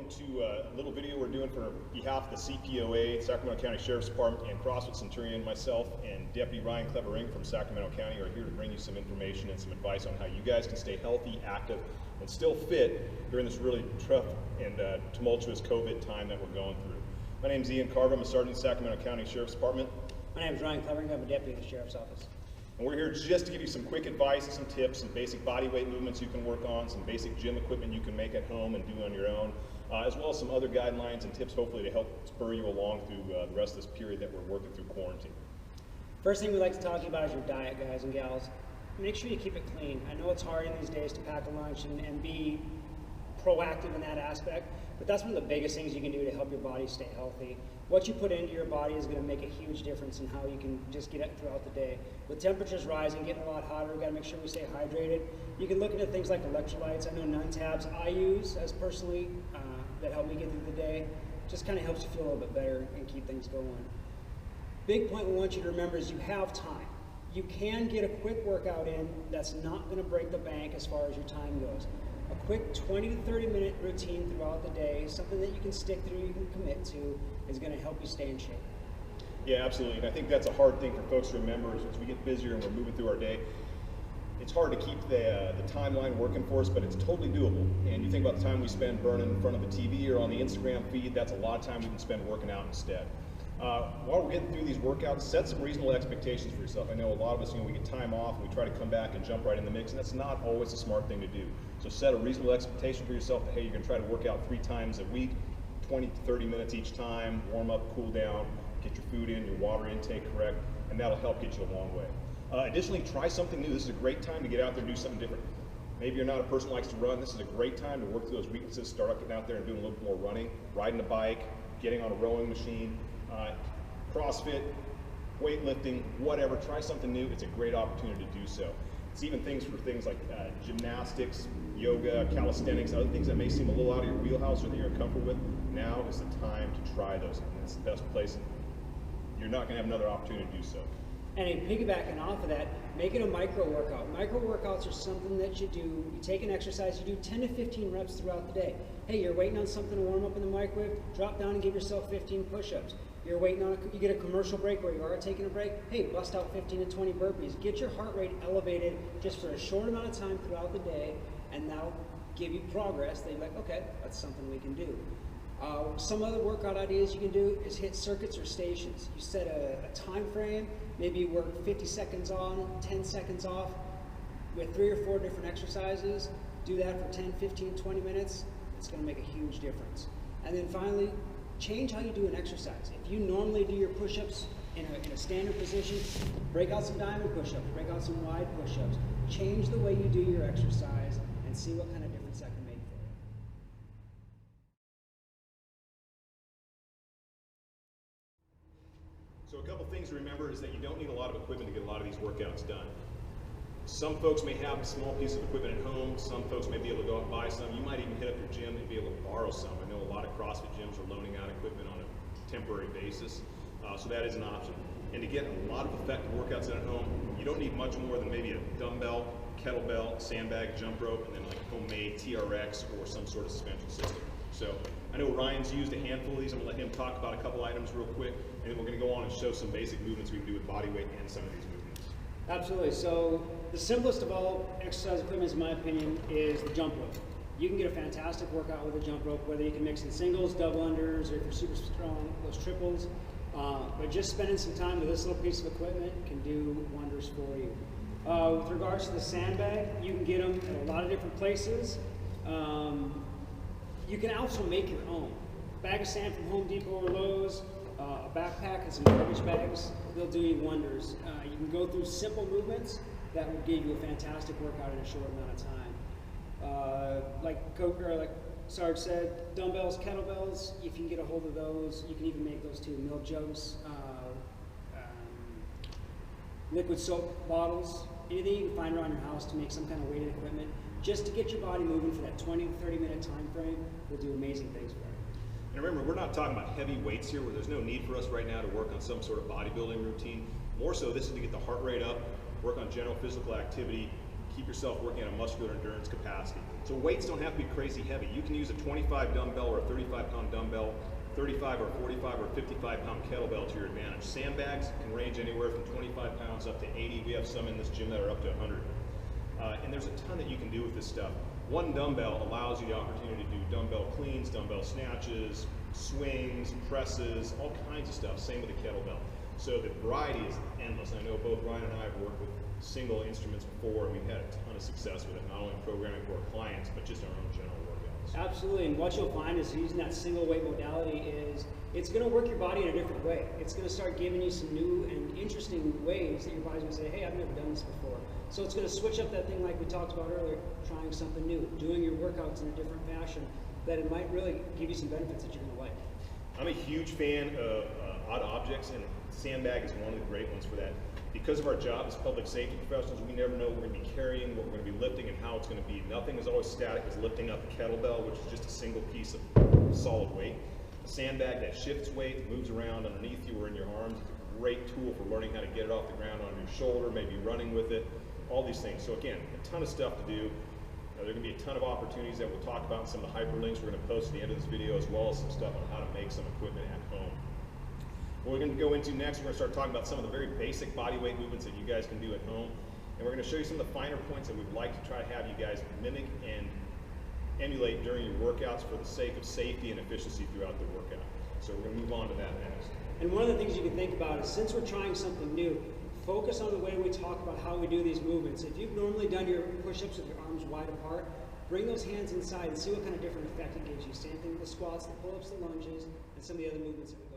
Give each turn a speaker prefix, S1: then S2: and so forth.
S1: welcome to a little video we're doing for behalf of the CPOA, Sacramento County Sheriff's Department, and Crossfit Centurion. Myself and Deputy Ryan Clevering from Sacramento County are here to bring you some information and some advice on how you guys can stay healthy, active, and still fit during this really tough and tumultuous COVID time that we're going through. My name is Ian Carver. I'm a sergeant in the Sacramento County Sheriff's Department.
S2: My name is Ryan Clevering. I'm a deputy in the Sheriff's Office.
S1: And we're here just to give you some quick advice, some tips, some basic body weight movements you can work on, some basic gym equipment you can make at home and do on your own, as well as some other guidelines and tips hopefully to help spur you along through the rest of this period that we're working through quarantine.
S2: First thing we like to talk to you about is your diet, guys and gals. Make sure you keep it clean. I know it's hard in these days to pack a lunch and be proactive in that aspect, but that's one of the biggest things you can do to help your body stay healthy. What you put into your body is going to make a huge difference in how you can just get it throughout the day. With temperatures rising, getting a lot hotter, we've got to make sure we stay hydrated. You can look into things like electrolytes. I know none tabs I use as personally that help me get through the day. Just kind of helps you feel a little bit better and keep things going. Big point we want you to remember is you have time. You can get a quick workout in that's not going to break the bank as far as your time goes. A quick 20 to 30 minute routine throughout the day, something that you can stick through, you can commit to, is going to help you stay in shape.
S1: Yeah, absolutely. And I think that's a hard thing for folks to remember is as we get busier and we're moving through our day, it's hard to keep the timeline working for us, but it's totally doable. And you think about the time we spend burning in front of the TV or on the Instagram feed, that's a lot of time we can spend working out instead. While we're getting through these workouts, set some reasonable expectations for yourself. I know a lot of us, we get time off and we try to come back and jump right in the mix, and that's not always a smart thing to do. So set a reasonable expectation for yourself that, hey, you're going to try to work out 3 times a week, 20 to 30 minutes each time, warm up, cool down, get your food in, your water intake correct, and that'll help get you a long way. Additionally, try something new. This is a great time to get out there and do something different. Maybe you're not a person who likes to run. This is a great time to work through those weaknesses, start getting out there and doing a little bit more running, riding a bike, getting on a rowing machine, CrossFit, weightlifting, whatever. Try something new. It's a great opportunity to do so. It's even things like gymnastics, yoga, calisthenics, other things that may seem a little out of your wheelhouse or that you're uncomfortable with. Now is the time to try those. And it's the best place. You're not going to have another opportunity to do so.
S2: And in piggybacking off of that, make it a micro workout. Micro workouts are something that you do. You take an exercise, you do 10 to 15 reps throughout the day. Hey, you're waiting on something to warm up in the microwave, drop down and give yourself 15 push-ups. You're waiting on you get a commercial break where you are taking a break, hey, bust out 15 to 20 burpees. Get your heart rate elevated just for a short amount of time throughout the day, and that'll give you progress that you're like, okay, that's something we can do. Some other workout ideas you can do is hit circuits or stations. You set a time frame, maybe you work 50 seconds on, 10 seconds off with 3 or 4 different exercises. Do that for 10, 15, 20 minutes. It's going to make a huge difference. And then finally, change how you do an exercise. If you normally do your push-ups in a standard position, break out some diamond push-ups, break out some wide push-ups. Change the way you do your exercise and see what kind of difference that can make for you.
S1: So a couple things to remember is that you don't need a lot of equipment to get a lot of these workouts done. Some folks may have a small piece of equipment at home. Some folks may be able to go out and buy some. You might even hit up your gym and be able to borrow some. I know a lot of CrossFit gyms are loaning out equipment on a temporary basis, so that is an option. And to get a lot of effective workouts at home, you don't need much more than maybe a dumbbell, kettlebell, sandbag, jump rope, and then like a homemade TRX or some sort of suspension system. So I know Ryan's used a handful of these. I'm going to let him talk about a couple items real quick, and then we're going to go on and show some basic movements we can do with body weight and some of these movements.
S2: Absolutely. So the simplest of all exercise equipment, in my opinion, is the jump rope. You can get a fantastic workout with a jump rope, whether you can mix in singles, double unders, or if you're super strong, those triples. But just spending some time with this little piece of equipment can do wonders for you. With regards to the sandbag, you can get them at a lot of different places. You can also make your own. Bag of sand from Home Depot or Lowe's, a backpack and some garbage bags, they'll do you wonders. You can go through simple movements that will give you a fantastic workout in a short amount of time. Like Sarge said, dumbbells, kettlebells, if you can get a hold of those, you can even make those too. Milk jugs, liquid soap bottles, anything you can find around your house to make some kind of weighted equipment, just to get your body moving for that 20 to 30 minute time frame will do amazing things for you.
S1: And remember, we're not talking about heavy weights here where there's no need for us right now to work on some sort of bodybuilding routine. More so, this is to get the heart rate up, work on general physical activity, keep yourself working at a muscular endurance capacity. So weights don't have to be crazy heavy. You can use a 25 dumbbell or a 35-pound dumbbell, 35 or 45 or 55-pound kettlebell to your advantage. Sandbags can range anywhere from 25 pounds up to 80. We have some in this gym that are up to 100. And there's a ton that you can do with this stuff. One dumbbell allows you the opportunity to do dumbbell cleans, dumbbell snatches, swings, presses, all kinds of stuff. Same with the kettlebell. So the variety is endless. I know both Ryan and I have worked with single instruments before, and we've had a ton of success with it, not only programming for our clients, but just our own general workouts.
S2: Absolutely, and what you'll find is using that single weight modality is it's going to work your body in a different way. It's going to start giving you some new and interesting ways that your body's going to say, hey, I've never done this before. So it's going to switch up that thing like we talked about earlier, trying something new, doing your workouts in a different fashion, that it might really give you some benefits that you're going to like.
S1: I'm a huge fan of odd objects, and sandbag is one of the great ones for that. Because of our job as public safety professionals, we never know what we're going to be carrying, what we're going to be lifting, and how it's going to be. Nothing is always static as lifting up a kettlebell, which is just a single piece of solid weight. A sandbag that shifts weight, moves around underneath you or in your arms, is a great tool for learning how to get it off the ground on your shoulder, maybe running with it, all these things. So again, a ton of stuff to do. There are going to be a ton of opportunities that we'll talk about in some of the hyperlinks we're going to post at the end of this video, as well as some stuff on how to make some equipment at home. What we're going to go into next, we're going to start talking about some of the very basic body weight movements that you guys can do at home. And we're going to show you some of the finer points that we'd like to try to have you guys mimic and emulate during your workouts for the sake of safety and efficiency throughout the workout. So we're going to move on to that next.
S2: And one of the things you can think about is, since we're trying something new, focus on the way we talk about how we do these movements. If you've normally done your push-ups with your arms wide apart, bring those hands inside and see what kind of different effect it gives you. Same thing with the squats, the pull-ups, the lunges, and some of the other movements that we go